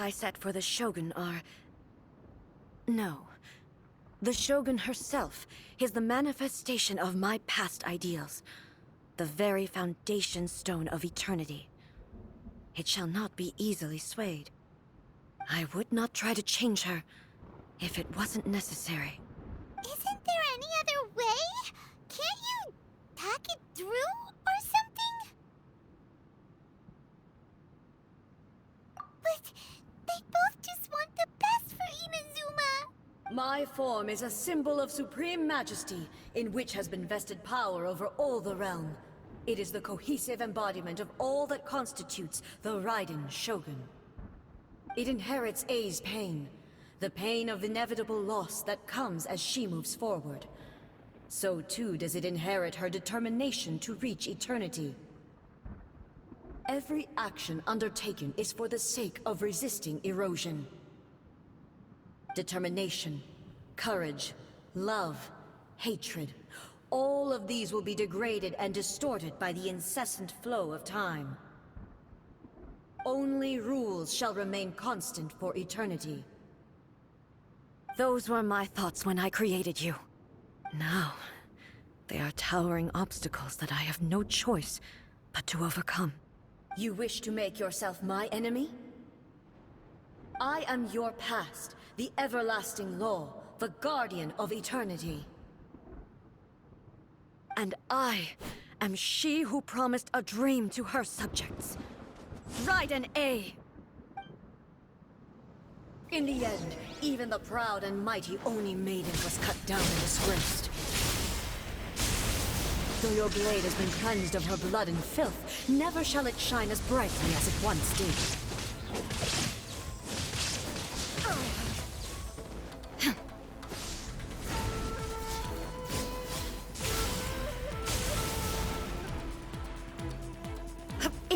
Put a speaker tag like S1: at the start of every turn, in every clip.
S1: I set for the Shogun are... No. The Shogun herself is the manifestation of my past ideals. The very foundation stone of eternity. It shall not be easily swayed. I would not try to change her if it wasn't necessary.
S2: Isn't there any other way? Can't you talk it through or something? But they both just want the best for Inazuma.
S1: My form is a symbol of supreme majesty, in which has been vested power over all the realm. It is the cohesive embodiment of all that constitutes the Raiden Shogun. It inherits Ei's pain, the pain of inevitable loss that comes as she moves forward. So too does it inherit her determination to reach eternity. Every action undertaken is for the sake of resisting erosion. Determination, courage, love, hatred, all of these will be degraded and distorted by the incessant flow of time. Only rules shall remain constant for eternity. Those were my thoughts when I created you. Now, they are towering obstacles that I have no choice but to overcome. You wish to make yourself my enemy? I am your past, the everlasting law, the guardian of eternity. And I am she who promised a dream to her subjects. Raiden A. In the end, even the proud and mighty Oni Maiden was cut down and disgraced. Though your blade has been cleansed of her blood and filth, never shall it shine as brightly as it once did.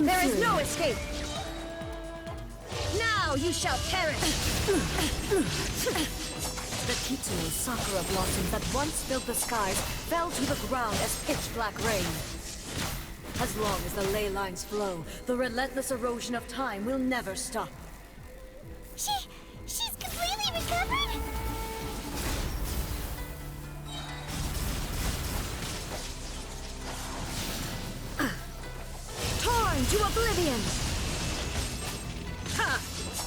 S1: There is no escape! Now you shall perish! The Kitsune sakura blossoms that once filled the skies fell to the ground as pitch-black rain. As long as the ley lines flow, the relentless erosion of time will never stop.
S2: She's completely recovered?
S1: Torn to oblivion! Ha!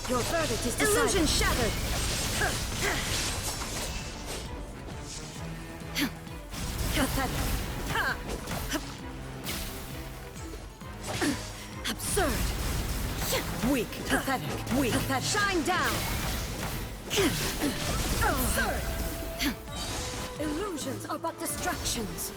S1: Your verdict is decided. Illusion shattered! Pathetic. Absurd! Weak, pathetic, weak, pathetic. Shine down! Absurd! Illusions are but distractions.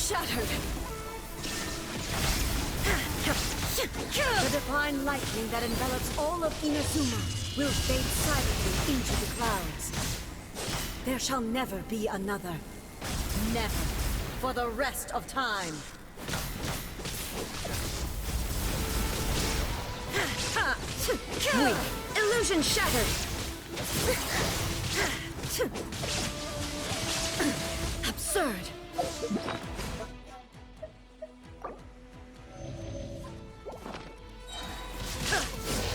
S1: Shattered! The divine lightning that envelops all of Inazuma will fade silently into the clouds. There shall never be another. Never. For the rest of time. Weak. Illusion shattered! Absurd!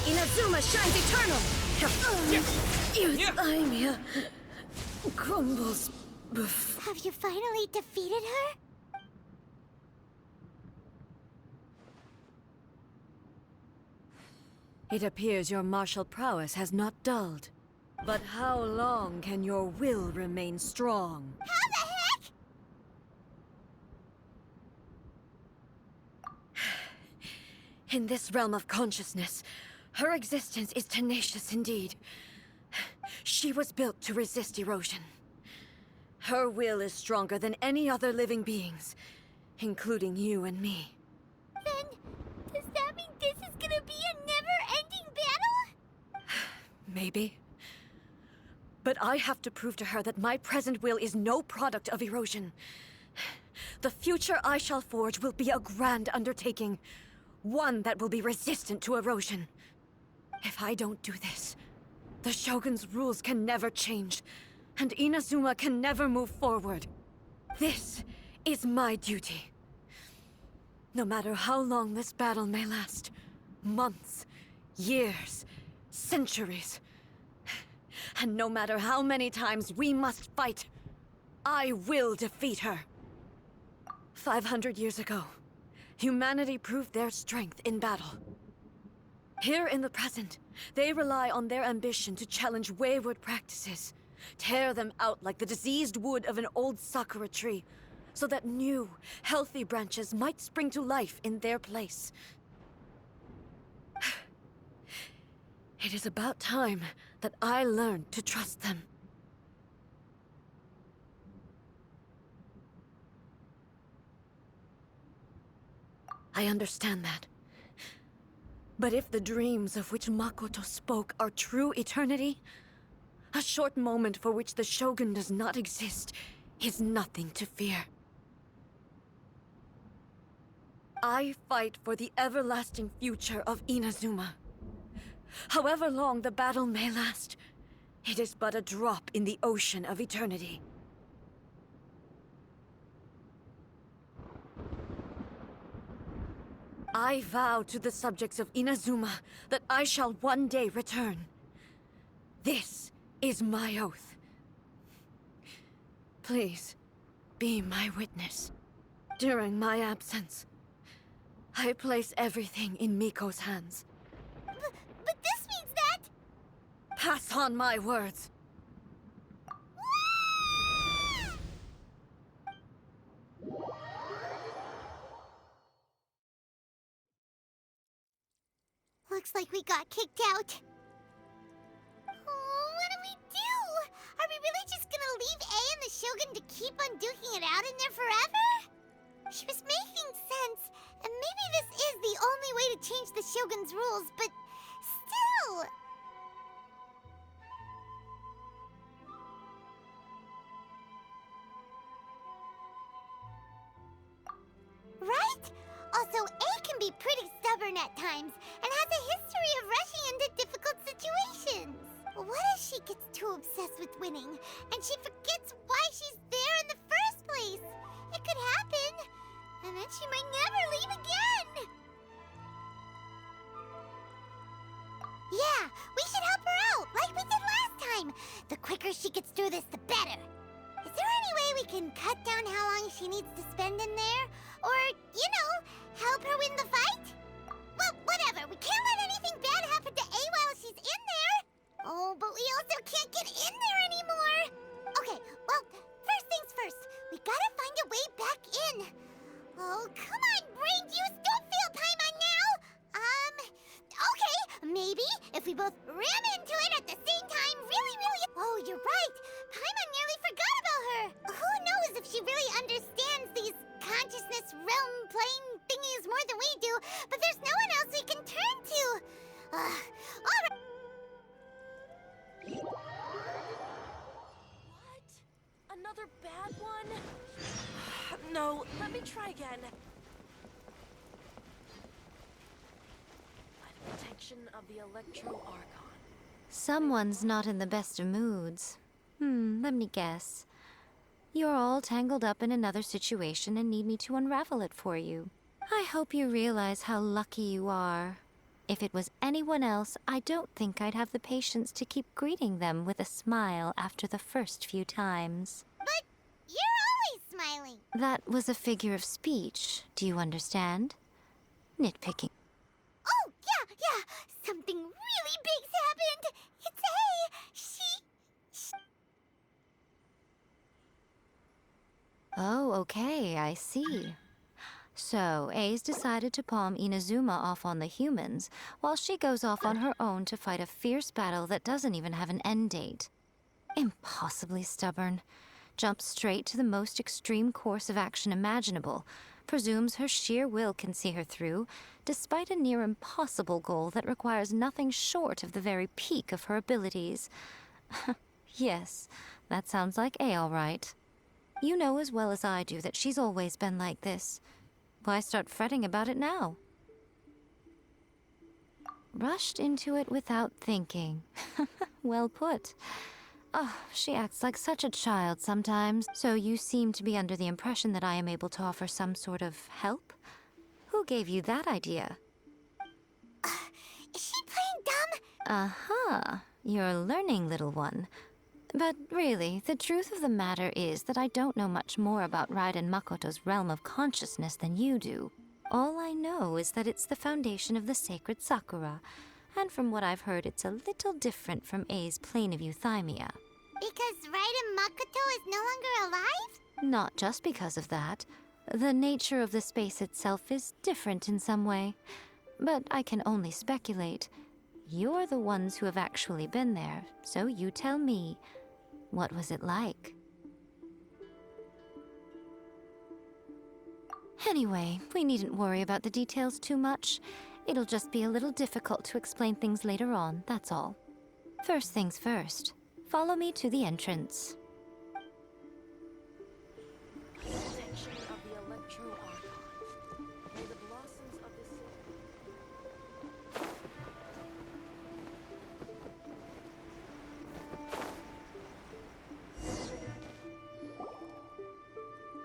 S1: Inazuma shines eternal! Euthymia crumbles before...
S2: Have you finally defeated her?
S1: It appears your martial prowess has not dulled. But how long can your will remain strong?
S2: How the heck?
S1: In this realm of consciousness, her existence is tenacious indeed. She was built to resist erosion. Her will is stronger than any other living being's, including you and me.
S2: Then, does that mean this is gonna be a never-ending battle?
S1: Maybe. But I have to prove to her that my present will is no product of erosion. The future I shall forge will be a grand undertaking. One that will be resistant to erosion. If I don't do this, The Shogun's rules can never change, and Inazuma can never move forward. This is my duty. No matter how long this battle may last, months, years, centuries, and no matter how many times we must fight, I will defeat her. 500 years ago, humanity proved their strength in battle. Here in the present, they rely on their ambition to challenge wayward practices, tear them out like the diseased wood of an old sakura tree, so that new, healthy branches might spring to life in their place. It is about time that I learned to trust them. I understand that. But if the dreams of which Makoto spoke are true eternity, a short moment for which the Shogun does not exist is nothing to fear. I fight for the everlasting future of Inazuma. However long the battle may last, it is but a drop in the ocean of eternity. I vow to the subjects of Inazuma that I shall one day return. This is my oath. Please, be my witness. During my absence, I place everything in Miko's hands.
S2: But this means that...
S1: Pass on my words.
S2: Looks like we got kicked out. Oh, what do we do? Are we really just gonna leave A and the Shogun to keep on duking it out in there forever? She was making sense, and maybe this is the only way to change the Shogun's rules, but still... Right? Also, A can be pretty stubborn at times, and has a history of rushing into difficult situations. What if she gets too obsessed with winning, and she forgets why she's there in the first place? It could happen, and then she might never leave again. Yeah, we should help her out, like we did last time. The quicker she gets through this, the better. Is there any way we can cut down how long she needs to spend in there? Or, you know, help her win the fight? Well, whatever. We can't let anything bad happen to A while she's in there. Oh, but we also can't get in there anymore. Okay, well, first things first. We gotta find a way back in. Oh, come on, brain juice. Don't fail Paimon now. Okay. Maybe if we both ram into it at the same time, really... Oh, you're right. Paimon nearly forgot about her. Who knows if she really understands these consciousness realm plane thingies more than we do, but there's no one else we can turn to. Alright.
S3: What? Another bad one? No, let me try again. Detection of the Electro-Archon.
S4: Someone's not in the best of moods. Let me guess. You're all tangled up in another situation and need me to unravel it for you. I hope you realize how lucky you are. If it was anyone else, I don't think I'd have the patience to keep greeting them with a smile after the first few times.
S2: But you're always smiling.
S4: That was a figure of speech, do you understand? Nitpicking.
S2: Oh, yeah. Something really big's happened. It's A.
S4: Oh, okay, I see. So, A's decided to palm Inazuma off on the humans, while she goes off on her own to fight a fierce battle that doesn't even have an end date. Impossibly stubborn. Jumps straight to the most extreme course of action imaginable, presumes her sheer will can see her through, despite a near impossible goal that requires nothing short of the very peak of her abilities. Yes, that sounds like A all right. You know as well as I do that she's always been like this. Why start fretting about it now? Rushed into it without thinking. Well put. Oh, she acts like such a child sometimes. So you seem to be under the impression that I am able to offer some sort of help? Who gave you that idea?
S2: Is she playing dumb?
S4: Uh-huh. You're learning, little one. But really, the truth of the matter is that I don't know much more about Raiden Makoto's realm of consciousness than you do. All I know is that it's the foundation of the sacred Sakura, and from what I've heard, it's a little different from A's plane of euthymia.
S2: Because Raiden Makoto is no longer alive?
S4: Not just because of that. The nature of the space itself is different in some way. But I can only speculate. You're the ones who have actually been there, so you tell me. What was it like? Anyway, we needn't worry about the details too much. It'll just be a little difficult to explain things later on, that's all. First things first. Follow me to the entrance.
S3: Protection of the Electro Archon. May the blossoms of the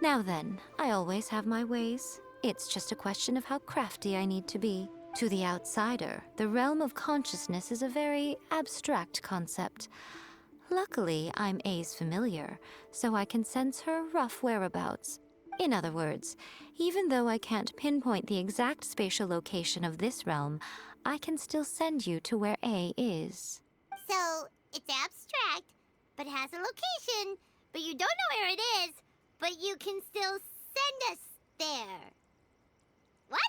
S4: Now then, I always have my ways. It's just a question of how crafty I need to be. To the outsider, the realm of consciousness is a very abstract concept. Luckily, I'm A's familiar, so I can sense her rough whereabouts. In other words, even though I can't pinpoint the exact spatial location of this realm, I can still send you to where A is.
S2: So, it's abstract, but has a location, but you don't know where it is, but you can still send us there. What?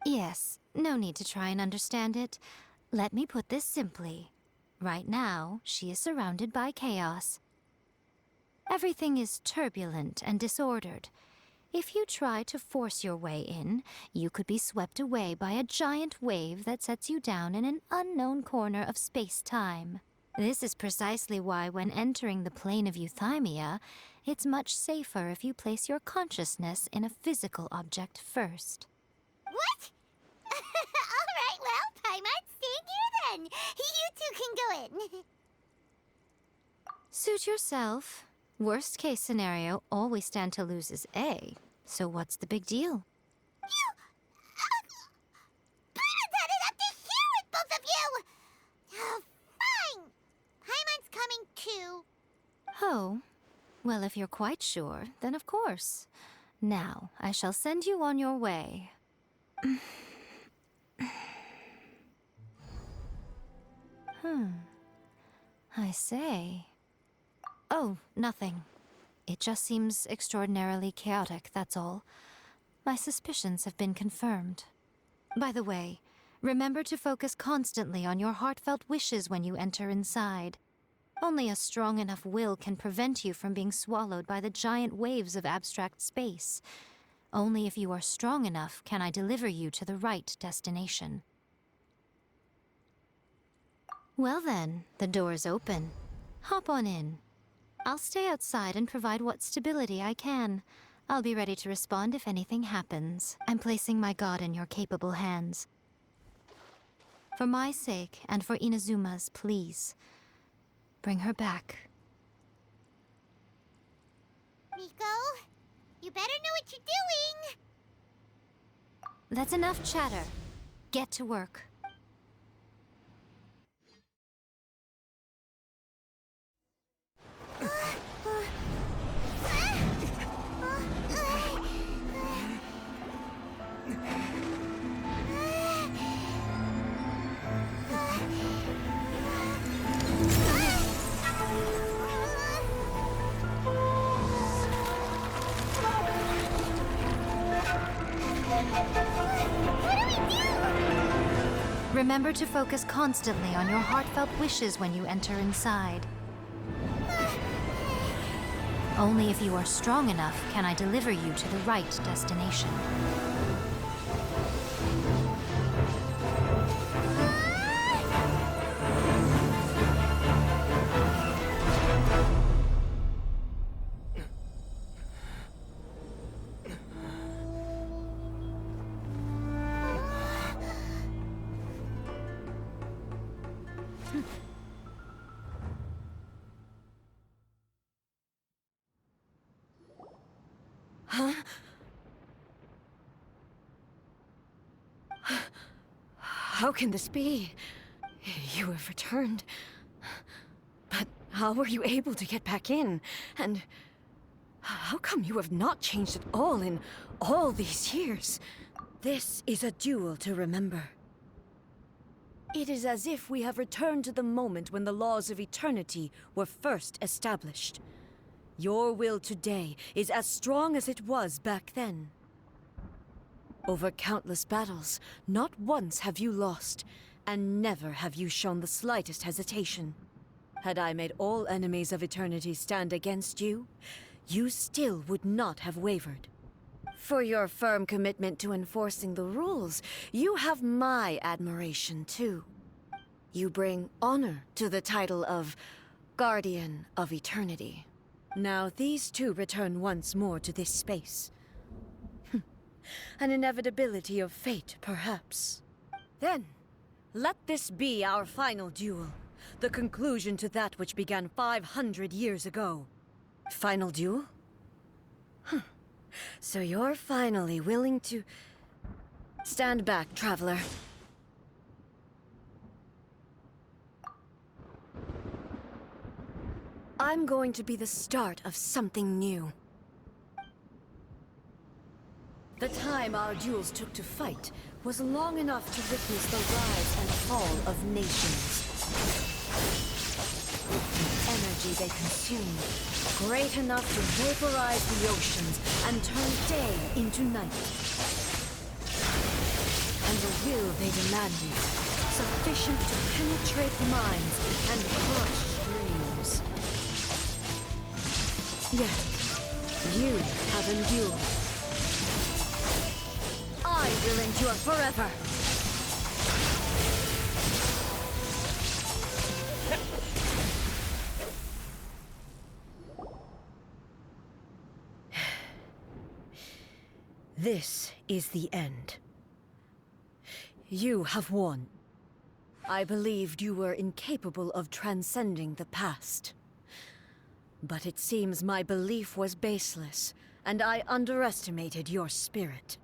S4: Yes, no need to try and understand it. Let me put this simply. Right now, she is surrounded by chaos. Everything is turbulent and disordered. If you try to force your way in, you could be swept away by a giant wave that sets you down in an unknown corner of space-time. This is precisely why when entering the plane of euthymia, it's much safer if you place your consciousness in a physical object first.
S2: What? All right, well, Paimon, stand here then. You two can go in.
S4: Suit yourself. Worst case scenario, all we stand to lose is A. So what's the big deal?
S2: Paimon's had it up to here with both of you! Oh, fine. Paimon's coming too.
S4: Oh, well, if you're quite sure, then of course. Now, I shall send you on your way. I say. Oh, nothing. It just seems extraordinarily chaotic, that's all. My suspicions have been confirmed. By the way, remember to focus constantly on your heartfelt wishes when you enter inside. Only a strong enough will can prevent you from being swallowed by the giant waves of abstract space. Only if you are strong enough can I deliver you to the right destination. Well then, the door's open. Hop on in. I'll stay outside and provide what stability I can. I'll be ready to respond if anything happens. I'm placing my god in your capable hands. For my sake, and for Inazuma's, please. Bring her back.
S2: Miko, you better know what you're doing.
S4: That's enough chatter. Get to work. Remember to focus constantly on your heartfelt wishes when you enter inside. Only if you are strong enough can I deliver you to the right destination.
S1: Huh? How can this be? You have returned. But how were you able to get back in? And how come you have not changed at all in all these years? This is a duel to remember. It is as if we have returned to the moment when the laws of eternity were first established. Your will today is as strong as it was back then. Over countless battles, not once have you lost, and never have you shown the slightest hesitation. Had I made all enemies of eternity stand against you, you still would not have wavered. For your firm commitment to enforcing the rules, you have my admiration too. You bring honor to the title of Guardian of Eternity. Now these two return once more to this space. An inevitability of fate, perhaps. Then, let this be our final duel. The conclusion to that which began 500 years ago. Final duel? Huh. So you're finally willing to... Stand back, traveler. I'm going to be the start of something new. The time our duels took to fight was long enough to witness the rise and fall of nations. The energy they consumed, great enough to vaporize the oceans and turn day into night. And the will they demanded, sufficient to penetrate minds and crush dreams. Yet, you have endured. I will endure forever. This is the end. You have won. I believed you were incapable of transcending the past. But it seems my belief was baseless, and I underestimated your spirit.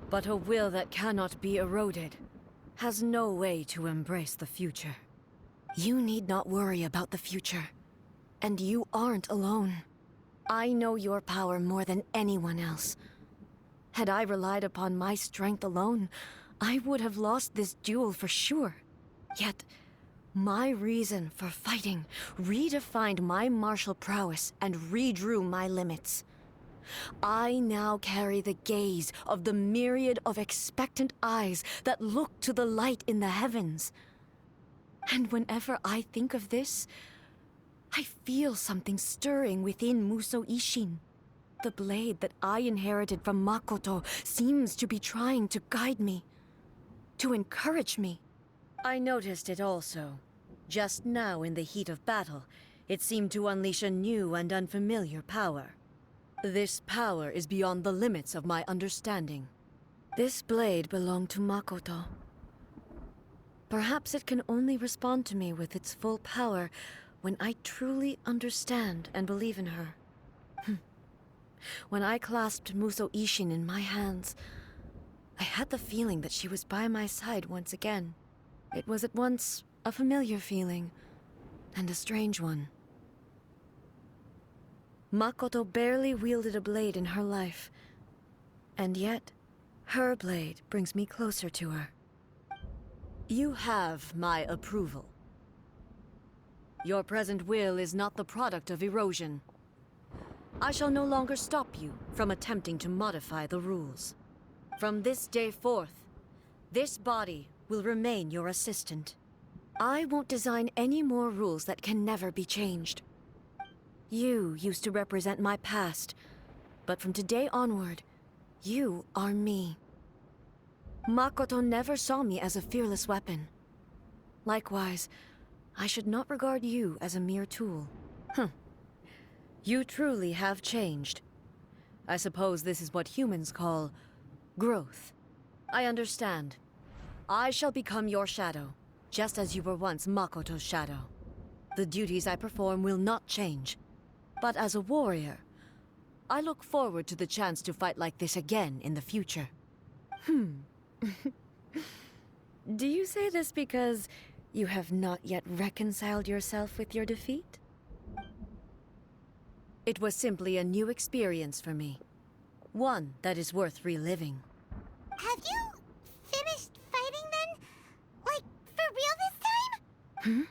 S1: But a will that cannot be eroded has no way to embrace the future. You need not worry about the future, and you aren't alone. I know your power more than anyone else. Had I relied upon my strength alone, I would have lost this duel for sure. Yet, my reason for fighting redefined my martial prowess and redrew my limits. I now carry the gaze of the myriad of expectant eyes that look to the light in the heavens. And whenever I think of this, I feel something stirring within Musou Ishin. The blade that I inherited from Makoto seems to be trying to guide me, to encourage me. I noticed it also. Just now in the heat of battle, it seemed to unleash a new and unfamiliar power. This power is beyond the limits of my understanding. This blade belonged to Makoto. Perhaps it can only respond to me with its full power when I truly understand and believe in her. When I clasped Musou Ishin in my hands, I had the feeling that she was by my side once again. It was at once a familiar feeling and a strange one. Makoto barely wielded a blade in her life, and yet, her blade brings me closer to her. You have my approval. Your present will is not the product of erosion. I shall no longer stop you from attempting to modify the rules. From this day forth, this body will remain your assistant. I won't design any more rules that can never be changed. You used to represent my past, but from today onward, you are me. Makoto never saw me as a fearless weapon. Likewise, I should not regard you as a mere tool. You truly have changed. I suppose this is what humans call growth. I understand. I shall become your shadow, just as you were once Makoto's shadow. The duties I perform will not change. But as a warrior, I look forward to the chance to fight like this again in the future. Do you say this because you have not yet reconciled yourself with your defeat? It was simply a new experience for me. One that is worth reliving.
S2: Have you finished fighting then? Like, for real this time?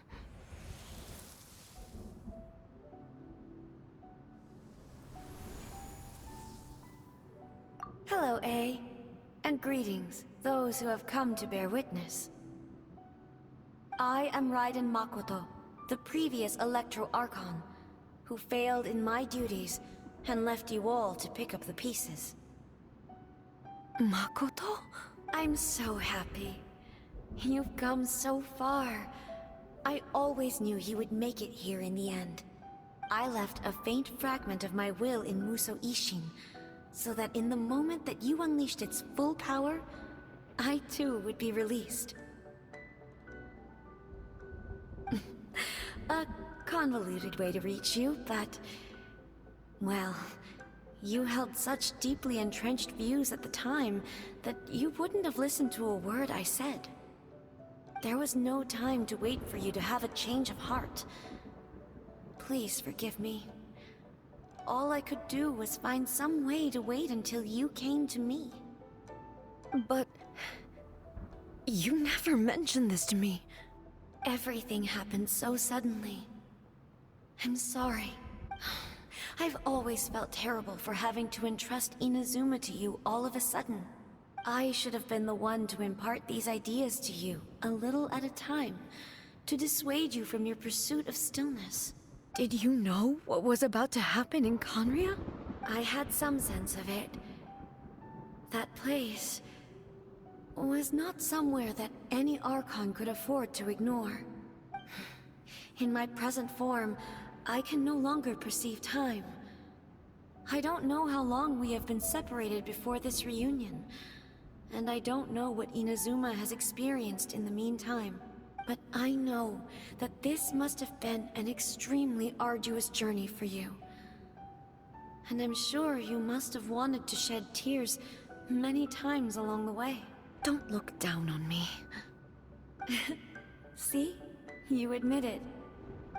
S1: Hello, A. And greetings, those who have come to bear witness. I am Raiden Makoto, the previous Electro Archon, who failed in my duties and left you all to pick up the pieces. Makoto? I'm so happy. You've come so far. I always knew you would make it here in the end. I left a faint fragment of my will in Muso Ishin, so that in the moment that you unleashed its full power, I too would be released. A convoluted way to reach you, but... well, you held such deeply entrenched views at the time that you wouldn't have listened to a word I said. There was no time to wait for you to have a change of heart. Please forgive me. All I could do was find some way to wait until you came to me. But... you never mentioned this to me. Everything happened so suddenly. I'm sorry. I've always felt terrible for having to entrust Inazuma to you all of a sudden. I should have been the one to impart these ideas to you, a little at a time, to dissuade you from your pursuit of stillness. Did you know what was about to happen in Conria? I had some sense of it. That place was not somewhere that any Archon could afford to ignore. In my present form, I can no longer perceive time. I don't know how long we have been separated before this reunion, and I don't know what Inazuma has experienced in the meantime. But I know that this must have been an extremely arduous journey for you. And I'm sure you must have wanted to shed tears many times along the way. Don't look down on me. See? You admit it.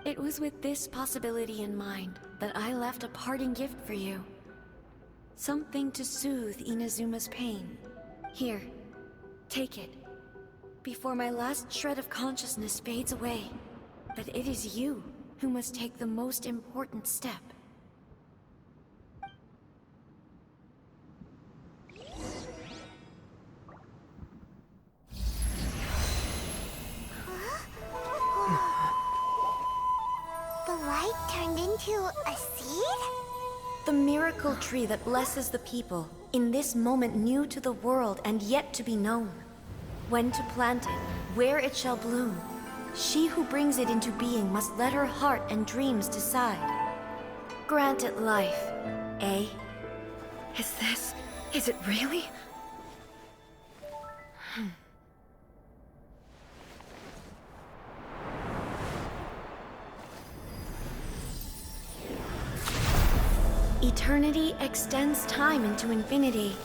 S1: It was with this possibility in mind that I left a parting gift for you. Something to soothe Inazuma's pain. Here, take it. Before my last shred of consciousness fades away. But it is you who must take the most important step.
S2: The light turned into a seed?
S1: The miracle tree that blesses the people, in this moment new to the world and yet to be known. When to plant it, where it shall bloom. She who brings it into being must let her heart and dreams decide. Grant it life, eh? Is it really? Eternity extends time into infinity.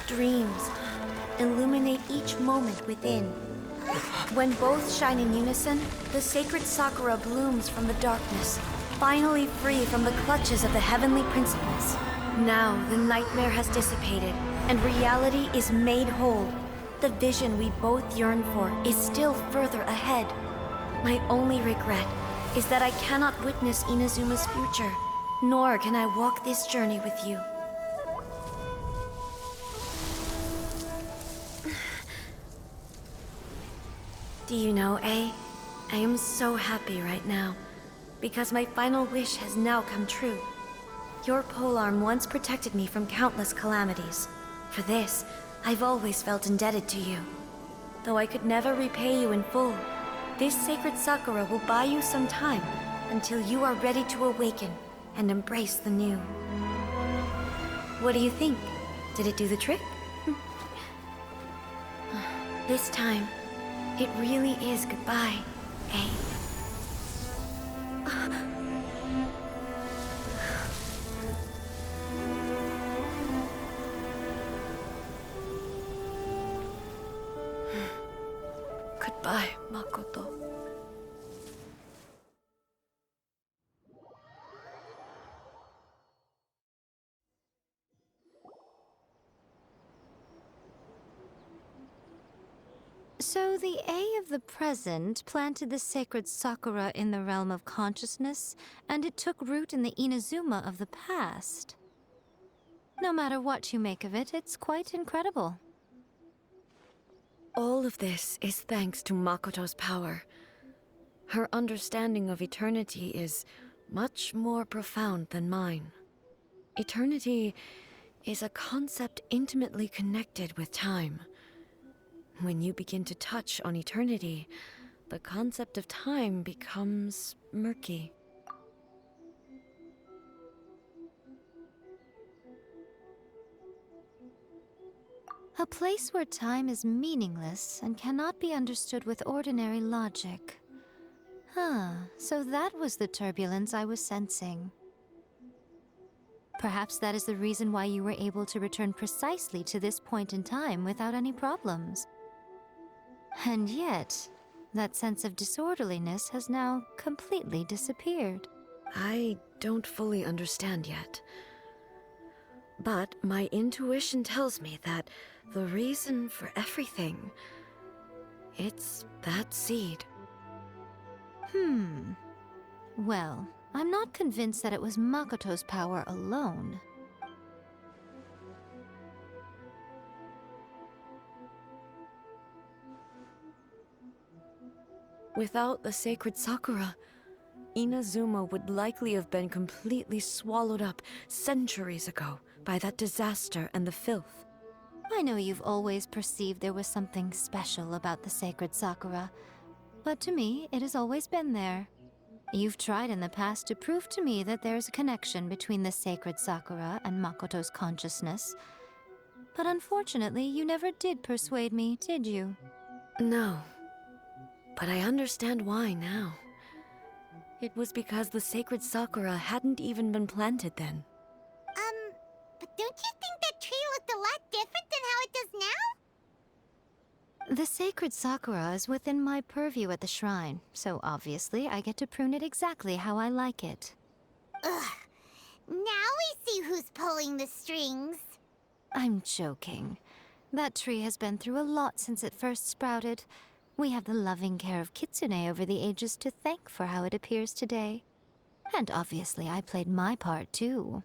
S1: Dreams illuminate each moment within. When both shine in unison, the sacred Sakura blooms from the darkness, finally free from the clutches of the heavenly principles. Now the nightmare has dissipated, and reality is made whole. The vision we both yearn for is still further ahead. My only regret is that I cannot witness Inazuma's future, nor can I walk this journey with you. Do you know, A? I am so happy right now, because my final wish has now come true. Your polearm once protected me from countless calamities. For this, I've always felt indebted to you. Though I could never repay you in full, this sacred Sakura will buy you some time until you are ready to awaken and embrace the new. What do you think? Did it do the trick? This time, it really is goodbye, eh?
S4: So the A of the present planted the sacred Sakura in the realm of consciousness, and it took root in the Inazuma of the past. No matter what you make of it, it's quite incredible.
S1: All of this is thanks to Makoto's power. Her understanding of eternity is much more profound than mine. Eternity is a concept intimately connected with time. When you begin to touch on eternity, the concept of time becomes murky.
S4: A place where time is meaningless and cannot be understood with ordinary logic. So that was the turbulence I was sensing. Perhaps that is the reason why you were able to return precisely to this point in time without any problems. And yet, that sense of disorderliness has now completely disappeared.
S1: I don't fully understand yet. But my intuition tells me that the reason for everything, it's that seed.
S4: Well, I'm not convinced that it was Makoto's power alone.
S1: Without the sacred Sakura, Inazuma would likely have been completely swallowed up centuries ago by that disaster and the filth.
S4: I know you've always perceived there was something special about the sacred Sakura, but to me, it has always been there. You've tried in the past to prove to me that there's a connection between the sacred Sakura and Makoto's consciousness, but unfortunately, you never did persuade me, did you?
S1: No, but I understand why now. It was because the sacred Sakura hadn't even been planted then.
S2: But don't you think that tree looked a lot different than how it does now?
S4: The sacred Sakura is within my purview at the shrine, so obviously I get to prune it exactly how I like it.
S2: Ugh. Now we see who's pulling the strings.
S4: I'm joking. That tree has been through a lot since it first sprouted. We have the loving care of Kitsune over the ages to thank for how it appears today. And obviously I played my part too.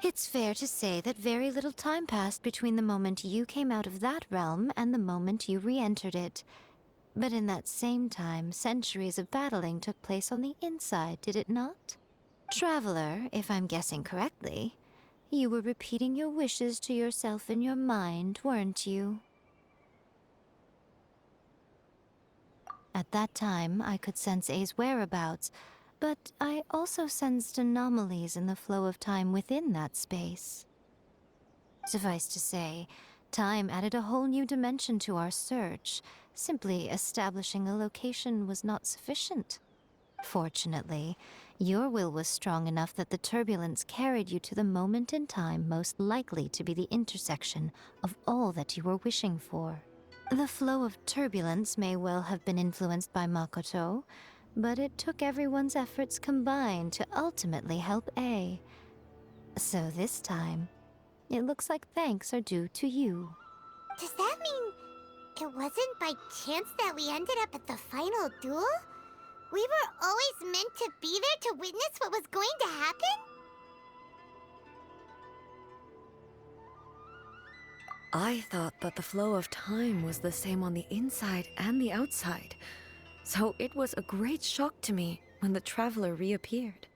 S4: It's fair to say that very little time passed between the moment you came out of that realm and the moment you re-entered it. But in that same time, centuries of battling took place on the inside, did it not? Traveler, if I'm guessing correctly, you were repeating your wishes to yourself in your mind, weren't you? At that time, I could sense A's whereabouts, but I also sensed anomalies in the flow of time within that space. Suffice to say, time added a whole new dimension to our search. Simply establishing a location was not sufficient. Fortunately, your will was strong enough that the turbulence carried you to the moment in time most likely to be the intersection of all that you were wishing for. The flow of turbulence may well have been influenced by Makoto, but it took everyone's efforts combined to ultimately help A. So this time, it looks like thanks are due to you.
S2: Does that mean it wasn't by chance that we ended up at the final duel? We were always meant to be there to witness what was going to happen?
S1: I thought that the flow of time was the same on the inside and the outside, so it was a great shock to me when the traveler reappeared.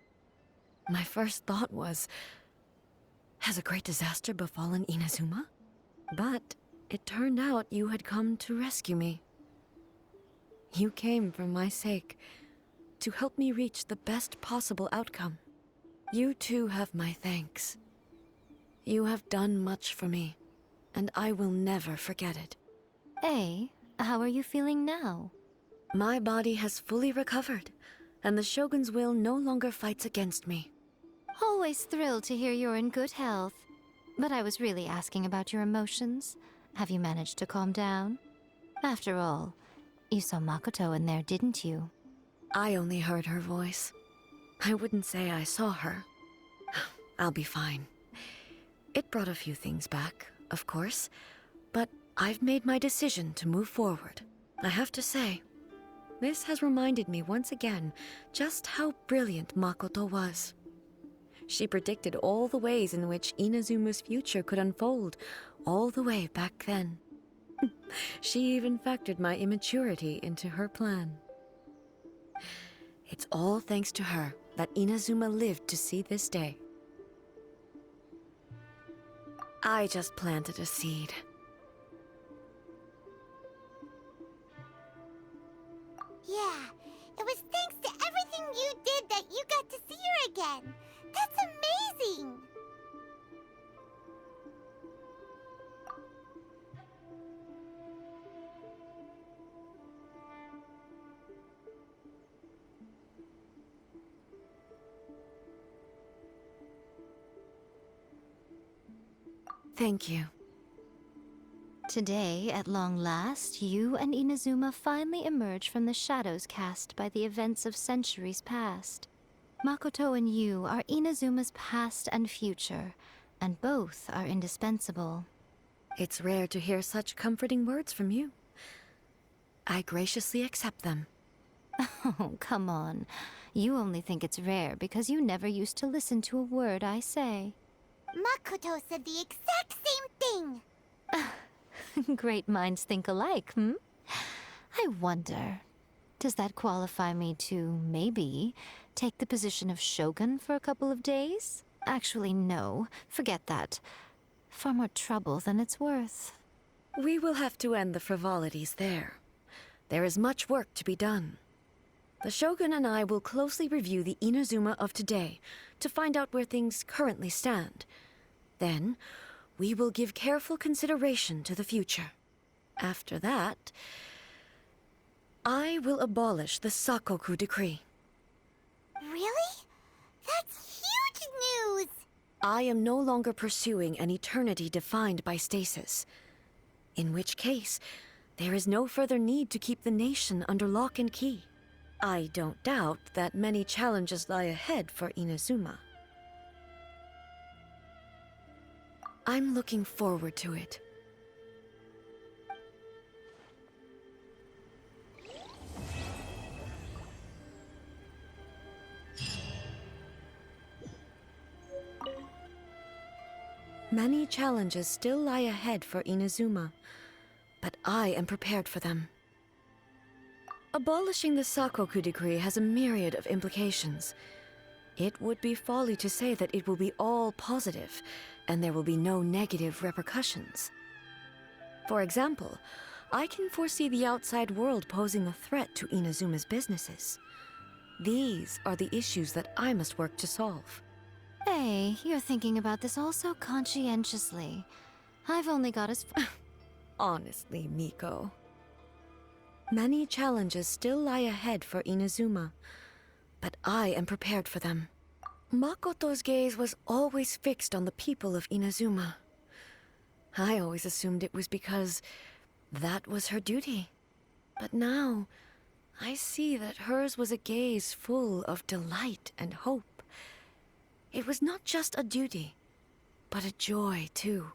S1: My first thought was, has a great disaster befallen Inazuma? But it turned out you had come to rescue me. You came for my sake, to help me reach the best possible outcome. You too have my thanks. You have done much for me, and I will never forget it.
S4: A, how are you feeling now?
S1: My body has fully recovered, and the Shogun's will no longer fights against me.
S4: Always thrilled to hear you're in good health. But I was really asking about your emotions. Have you managed to calm down? After all, you saw Makoto in there, didn't you?
S1: I only heard her voice. I wouldn't say I saw her. I'll be fine. It brought a few things back, of course, but I've made my decision to move forward. I have to say, this has reminded me once again just how brilliant Makoto was. She predicted all the ways in which Inazuma's future could unfold, all the way back then. She even factored my immaturity into her plan. It's all thanks to her that Inazuma lived to see this day. I just planted a seed.
S2: Yeah, it was thanks to everything you did that you got to see her again. That's amazing!
S1: Thank you.
S4: Today, at long last, you and Inazuma finally emerge from the shadows cast by the events of centuries past. Makoto and you are Inazuma's past and future, and both are indispensable.
S1: It's rare to hear such comforting words from you. I graciously accept them.
S4: Oh, come on. You only think it's rare because you never used to listen to a word I say.
S2: Makoto said the exact same thing!
S4: Great minds think alike, hmm? I wonder, does that qualify me to, maybe, take the position of Shogun for a couple of days? Actually, no. Forget that. Far more trouble than it's worth.
S1: We will have to end the frivolities there. There is much work to be done. The Shogun and I will closely review the Inazuma of today to find out where things currently stand. Then, we will give careful consideration to the future. After that, I will abolish the Sakoku decree.
S2: Really? That's huge news!
S1: I am no longer pursuing an eternity defined by stasis. In which case, there is no further need to keep the nation under lock and key. I don't doubt that many challenges lie ahead for Inazuma. I'm looking forward to it. Many challenges still lie ahead for Inazuma, but I am prepared for them. Abolishing the Sakoku decree has a myriad of implications. It would be folly to say that it will be all positive, and there will be no negative repercussions. For example, I can foresee the outside world posing a threat to Inazuma's businesses. These are the issues that I must work to solve.
S4: Hey, you're thinking about this all so conscientiously. I've only got as far.
S1: Honestly, Miko. Many challenges still lie ahead for Inazuma, but I am prepared for them. Makoto's gaze was always fixed on the people of Inazuma. I always assumed it was because that was her duty. But now, I see that hers was a gaze full of delight and hope. It was not just a duty, but a joy, too.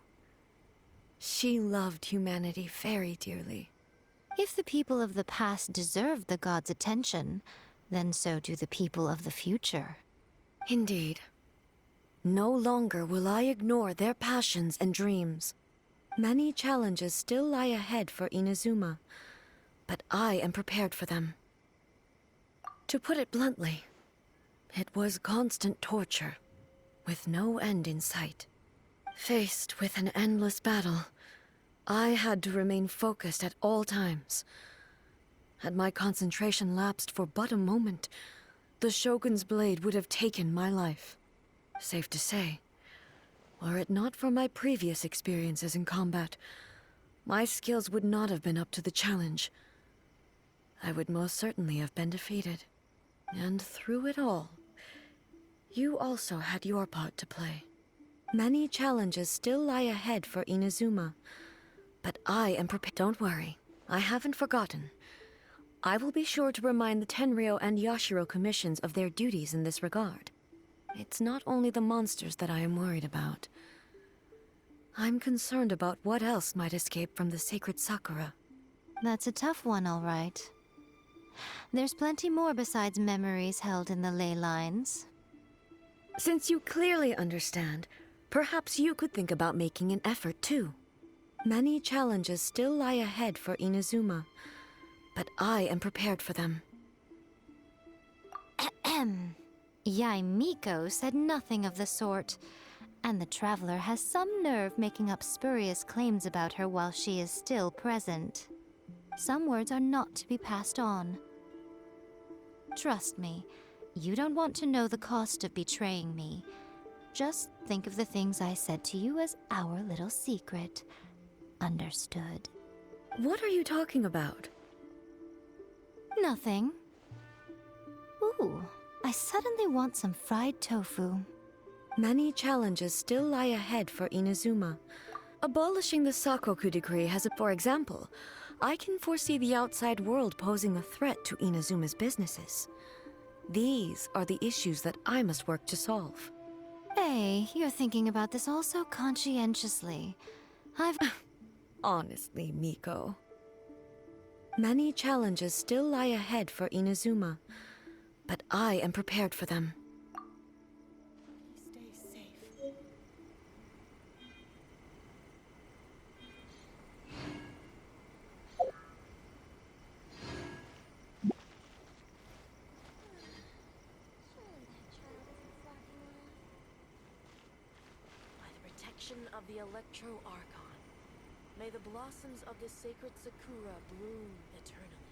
S1: She loved humanity very dearly.
S4: If the people of the past deserve the gods' attention, then so do the people of the future.
S1: Indeed. No longer will I ignore their passions and dreams. Many challenges still lie ahead for Inazuma, but I am prepared for them. To put it bluntly, it was constant torture, with no end in sight. Faced with an endless battle, I had to remain focused at all times. Had my concentration lapsed for but a moment, the Shogun's blade would have taken my life. Safe to say, were it not for my previous experiences in combat, my skills would not have been up to the challenge. I would most certainly have been defeated. And through it all, you also had your part to play. Many challenges still lie ahead for Inazuma, but I am prepared. Don't worry, I haven't forgotten. I will be sure to remind the Tenryou and Yashiro commissions of their duties in this regard. It's not only the monsters that I am worried about. I'm concerned about what else might escape from the sacred Sakura.
S4: That's a tough one, all right. There's plenty more besides memories held in the ley lines.
S1: Since you clearly understand, perhaps you could think about making an effort too. Many challenges still lie ahead for Inazuma, but I am prepared for them.
S4: Yai Miko said nothing of the sort, and the traveler has some nerve making up spurious claims about her while she is still present. Some words are not to be passed on. Trust me, you don't want to know the cost of betraying me. Just think of the things I said to you as our little secret. Understood?
S1: What are you talking about?
S4: Nothing. Ooh, I suddenly want some fried tofu.
S1: Many challenges still lie ahead for Inazuma. Abolishing the Sakoku decree has for example, I can foresee the outside world posing a threat to Inazuma's businesses. These are the issues that I must work to solve.
S4: Hey, you're thinking about this all so conscientiously. I've...
S1: Honestly, Miko. Many challenges still lie ahead for Inazuma, but I am prepared for them.
S3: Stay safe. By the protection of the Electro Archon, may the blossoms of the sacred Sakura bloom eternally.